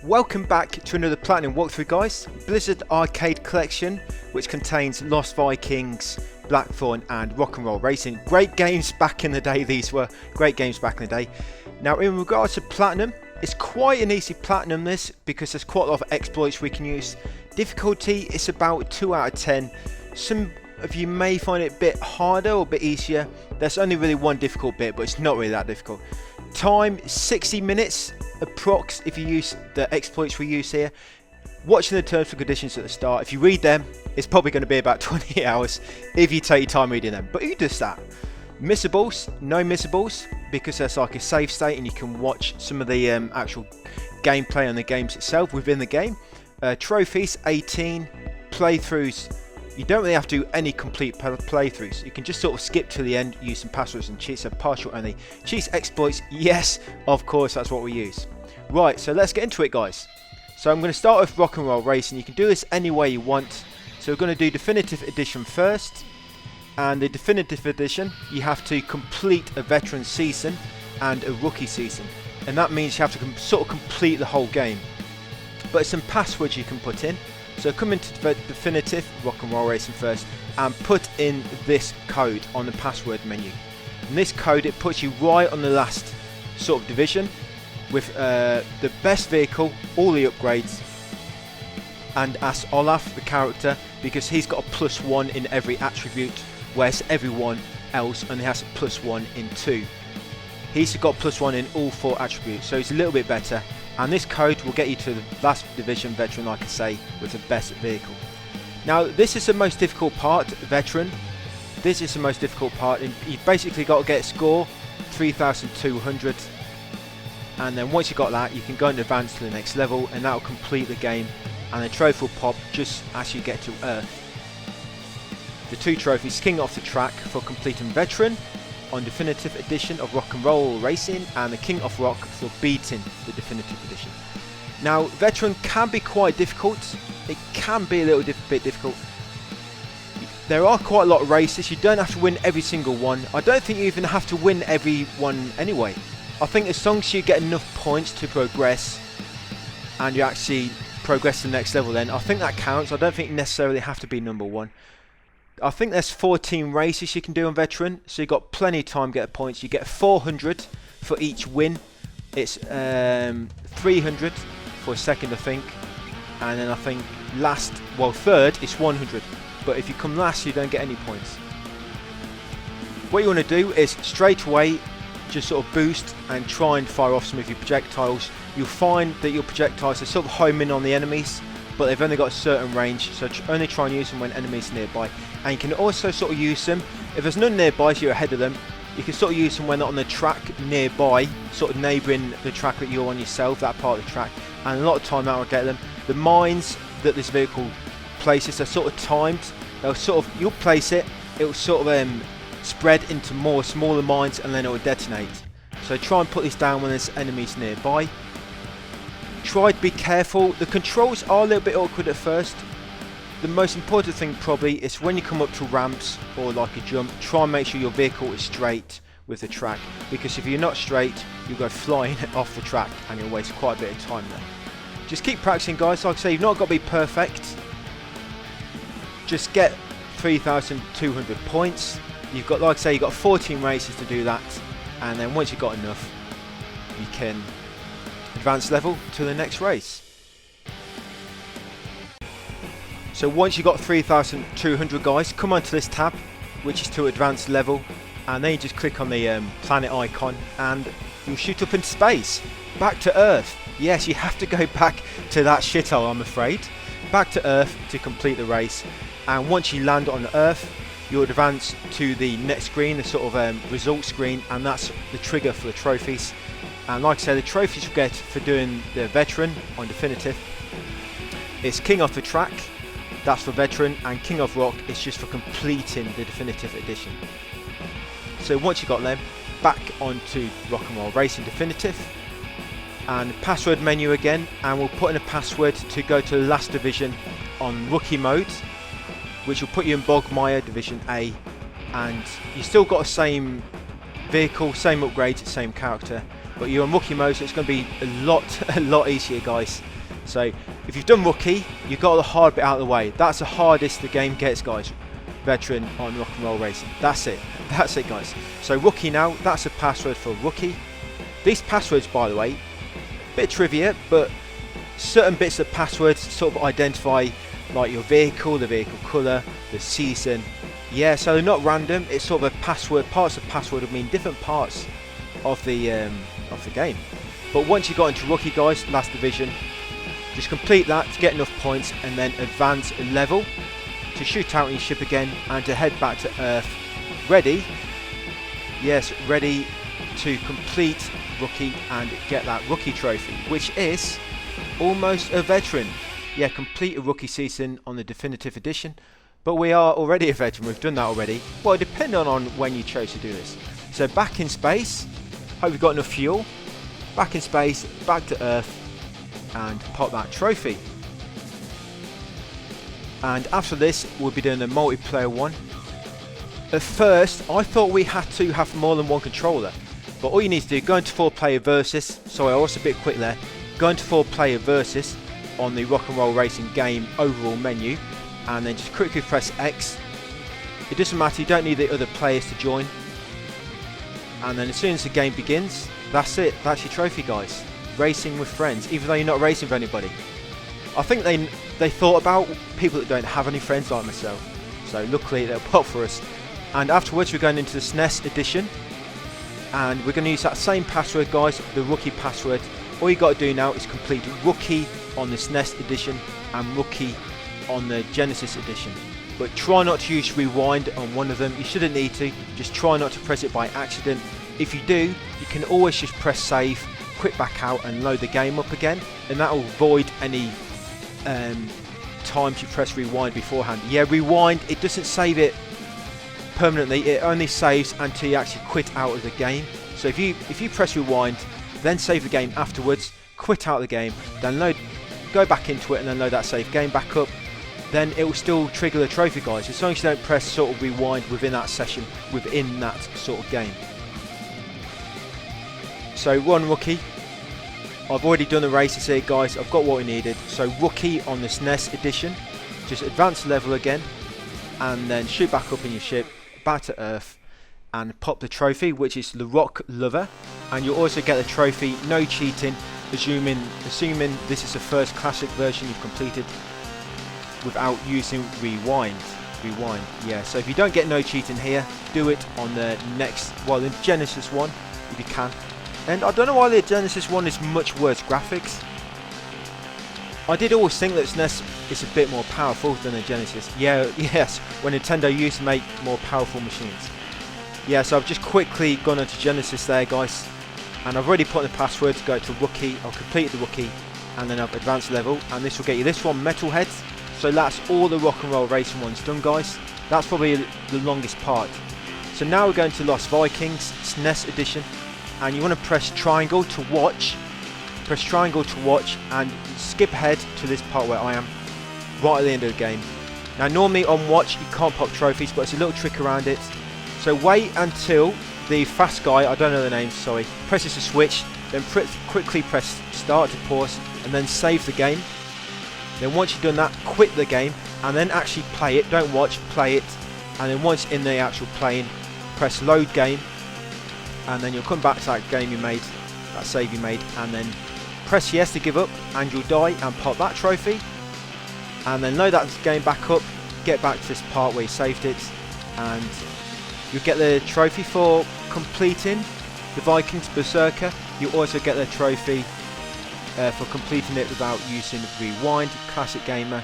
Welcome back to another Platinum walkthrough, guys. Blizzard Arcade Collection, which contains Lost Vikings, Blackthorne and Rock'n'Roll Racing. Great games back in the day, these were great games back in the day. Now in regards to Platinum, it's quite an easy Platinum this, because there's quite a lot of exploits we can use. Difficulty is about 2 out of 10. Some of you may find it a bit harder or a bit easier. There's only really one difficult bit, but it's not really that difficult. Time 60 minutes approx if you use the exploits we use here. Watching the terms and conditions at the start, if you read them, it's probably going to be about 20 hours if you take your time reading them. But who does that? Missables, no missables, because there's like a save state and you can watch some of the actual gameplay on the games itself within the game. Trophies 18, playthroughs. You don't really have to do any complete playthroughs. You can just sort of skip to the end, use some passwords and cheats. So partial only. Cheats, exploits, yes, of course, that's what we use. Right, so let's get into it, guys. So I'm going to start with Rock'n'Roll Racing. You can do this any way you want. So we're going to do Definitive Edition first. And the Definitive Edition, you have to complete a Veteran season and a Rookie season. And that means you have to sort of complete the whole game. But some passwords you can put in. So come into Definitive, Rock'n'Roll Racing first, and put in this code on the password menu. And this code, it puts you right on the last sort of division with the best vehicle, all the upgrades, and ask Olaf, the character, because he's got a +1 in every attribute, whereas everyone else only has a +1 in 2. He's got +1 in all 4 attributes, so he's a little bit better. And this code will get you to the last division Veteran, like I say, with the best vehicle. Now this is the most difficult part, Veteran. This is the most difficult part. You've basically got to get a score 3,200, and then once you've got that, you can go and advance to the next level, and that will complete the game. And the trophy will pop just as you get to Earth. The 2 trophies: King Off the Track for completing Veteran on Definitive Edition of Rock'n'Roll Racing, and the King of Rock for beating the Definitive Edition. Now Veteran can be quite difficult. It can be a little bit difficult. There are quite a lot of races. You don't have to win every single one. I don't think you even have to win every one anyway. I think as long as you get enough points to progress and you actually progress to the next level, then I think that counts. I don't think you necessarily have to be number 1. I think there's 14 races you can do on Veteran, so you've got plenty of time to get points. You get 400 for each win. It's 300 for second, I think, and then I think third is 100. But if you come last, you don't get any points. What you want to do is straight away just sort of boost and try and fire off some of your projectiles. You'll find that your projectiles are sort of homing on the enemies, but they've only got a certain range, so only try and use them when enemies are nearby. And you can also sort of use them, if there's none nearby so you're ahead of them, you can sort of use them when they're on the track nearby, sort of neighbouring the track that you're on yourself, that part of the track, and a lot of time that will get them. The mines that this vehicle places are sort of timed. You'll place it, it will sort of spread into more smaller mines, and then it will detonate. So try and put this down when there's enemies nearby. Try to be careful. The controls are a little bit awkward at first. The most important thing probably is when you come up to ramps or like a jump, try and make sure your vehicle is straight with the track, because if you're not straight, you'll go flying off the track and you'll waste quite a bit of time there. Just keep practicing, guys. Like I say, you've not got to be perfect. Just get 3,200 points. You've got, like I say, you've got 14 races to do that, and then once you've got enough, you can advance level to the next race. So once you've got 3,200, guys, come onto this tab, which is to advance level, and then you just click on the planet icon and you'll shoot up into space, back to Earth. Yes, you have to go back to that shithole, I'm afraid. Back to Earth to complete the race, and once you land on Earth, you'll advance to the next screen, the sort of result screen, and that's the trigger for the trophies. And like I said, the trophies you get for doing the Veteran on Definitive, it's King Off the Track, that's for Veteran, and King of Rock is just for completing the Definitive Edition. So once you've got them, back onto Rock'n'Roll Racing Definitive, and password menu again, and we'll put in a password to go to the last division on Rookie mode, which will put you in Bogmire Division A, and you still got the same vehicle, same upgrades, same character. but you're on rookie mode, so it's going to be a lot easier, guys. So if you've done rookie, you've got the hard bit out of the way. That's the hardest the game gets, guys. Veteran on Rock and Roll Racing. That's it, guys. So rookie now, that's a password for rookie. These passwords, by the way, bit trivia, but certain bits of passwords sort of identify like your vehicle, the vehicle colour, the season. Yeah, so they're not random. It's sort of a password. Parts of password would mean different parts of the game. But once you got into rookie, guys, last division, just complete that to get enough points, and then advance a level to shoot out in your ship again and to head back to Earth, ready to complete rookie and get that rookie trophy, which is almost a veteran. Yeah, complete a rookie season on the definitive edition. But we are already a veteran, we've done that already. Well, depending on when you chose to do this. So back in space, hope you've got enough fuel. Back in space, back to Earth, and pop that trophy. And after this, we'll be doing a multiplayer one. At first, I thought we had to have more than one controller. But all you need to do, go into 4-player versus. Sorry, I was a bit quick there. Go into 4-player versus on the Rock and Roll Racing game overall menu, and then just quickly press X. It doesn't matter, you don't need the other players to join. And then as soon as the game begins, that's it, that's your trophy, guys. Racing with friends, even though you're not racing with anybody. I think they thought about people that don't have any friends like myself, so luckily they'll pop for us. And afterwards we're going into the SNES edition, and we're going to use that same password, guys, the rookie password. All you got to do now is complete rookie on the SNES edition and rookie on the Genesis edition. But try not to use rewind on one of them. You shouldn't need to. Just try not to press it by accident. If you do, you can always just press save, quit back out and load the game up again, and that will void any times you press rewind beforehand. Yeah, rewind, it doesn't save it permanently, it only saves until you actually quit out of the game. So if you press rewind, then save the game afterwards, quit out of the game, then go back into it and then load that save game back up, then it will still trigger the trophy, guys, as long as you don't press sort of rewind within that session, within that sort of game. So one rookie. I've already done the races here, guys. I've got what we needed. So rookie on the SNES edition, just advance level again, and then shoot back up in your ship, back to Earth, and pop the trophy, which is the Rock Lover. And you'll also get the trophy, no cheating, assuming this is the first classic version you've completed without using rewind. Yeah, so if you don't get no cheating here, do it on the next, well, the Genesis one, if you can. And I don't know why the Genesis one is much worse graphics. I did always think that SNES is a bit more powerful than the Genesis. Yeah, yes, when Nintendo used to make more powerful machines. Yeah, so I've just quickly gone onto Genesis there, guys. And I've already put in the password to go to rookie. I'll complete the rookie, and then I've advanced level. And this will get you this one, Metalhead. So that's all the Rock and Roll Racing ones done, guys. That's probably the longest part. So now we're going to Lost Vikings, SNES edition. And you want to press triangle to watch. Press triangle to watch and skip ahead to this part where I am, right at the end of the game. Now normally on watch you can't pop trophies, but it's a little trick around it. So wait until the fast guy, I don't know the name, sorry, presses the switch, then quickly press start to pause and then save the game. Then once you've done that, quit the game and then actually play it. Don't watch, play it. And then once in the actual playing, press load game. And then you'll come back to that game you made, that save you made, and then press yes to give up, and you'll die and pop that trophy. And then load that game back up, get back to this part where you saved it, and you'll get the trophy for completing the Vikings Berserker. You'll also get the trophy for completing it without using rewind, classic gamer.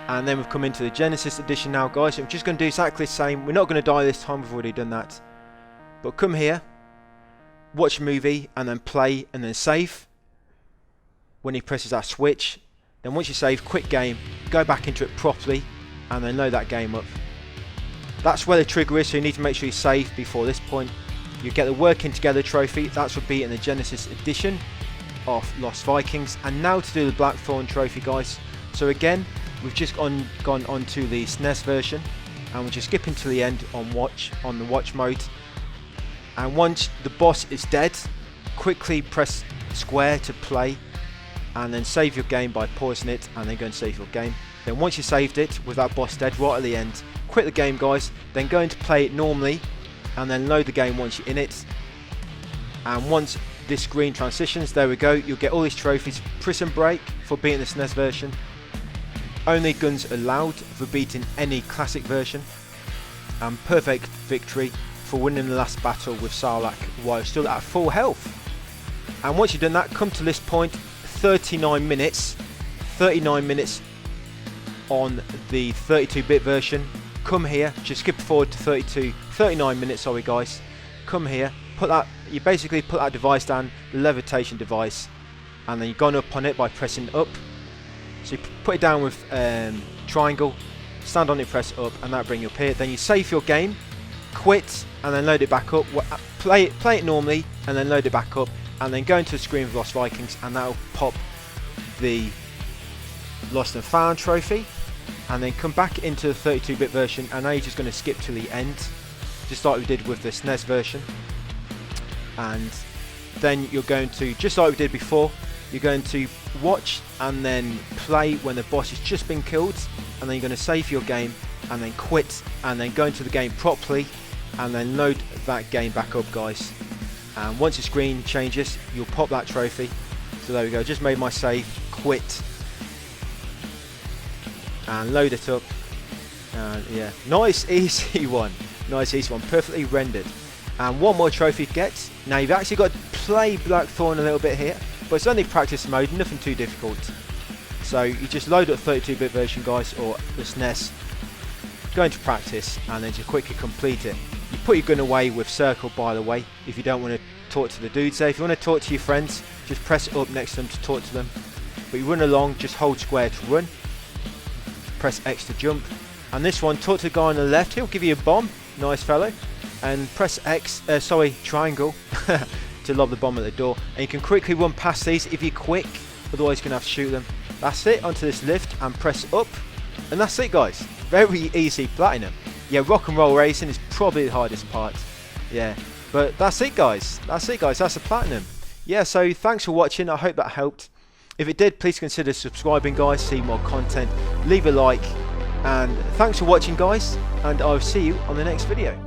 And then we've come into the Genesis edition now, guys. So I'm just going to do exactly the same. We're not going to die this time, we've already done that. But come here, watch a movie, and then play, and then save. When he presses that switch, then once you save, quit game, go back into it properly, and then load that game up. That's where the trigger is, so you need to make sure you save before this point. You get the Working Together trophy, that would be in the Genesis edition of Lost Vikings. And now to do the Blackthorne trophy, guys. So again, we've just gone onto the SNES version, and we're just skipping to the end on the watch mode. And once the boss is dead, quickly press square to play, and then save your game by pausing it and then go and save your game. Then once you saved it with that boss dead right at the end, quit the game guys, then go into play it normally and then load the game once you're in it. And once this screen transitions, there we go, you'll get all these trophies. Prison Break for beating the SNES version, only guns allowed for beating any classic version, and perfect victory for winning the last battle with Sarlacc while still at full health. And once you've done that, come to this point, 39 minutes on the 32-bit version. Come here, just skip forward to 39 minutes, sorry guys. Come here, you basically put that device down, the levitation device, and then you've gone up on it by pressing up. So you put it down with triangle, stand on it, press up, and that'll bring you up here. Then you save your game, quit, and then load it back up. Play it normally, and then load it back up, and then go into the screen of Lost Vikings, and that'll pop the Lost and Found trophy. And then come back into the 32-bit version, and now you're just going to skip to the end, just like we did with the SNES version. And then you're going to, just like we did before, you're going to watch and then play when the boss has just been killed, and then you're going to save your game and then quit and then go into the game properly and then load that game back up guys. And once the screen changes, you'll pop that trophy. So there we go, just made my save, quit, and load it up. And yeah, nice easy one, perfectly rendered. And one more trophy to get. Now you've actually got to play Blackthorne a little bit here, but it's only practice mode, nothing too difficult. So you just load up 32-bit version guys, or the SNES, go into practice and then just quickly complete it. You put your gun away with circle by the way, if you don't want to talk to the dudes there. If you want to talk to your friends, just press up next to them to talk to them. But you run along, just hold square to run, press X to jump. And this one, talk to the guy on the left, he'll give you a bomb, nice fellow. And press triangle to lob the bomb at the door. And you can quickly run past these if you're quick, otherwise you're going to have to shoot them. That's it, onto this lift and press up. And that's it guys, very easy platinum. Yeah, rock and roll racing is probably the hardest part. Yeah, but that's it guys, that's the platinum. Yeah, so thanks for watching, I hope that helped. If it did, please consider subscribing guys, see more content, leave a like, and thanks for watching guys, and I'll see you on the next video.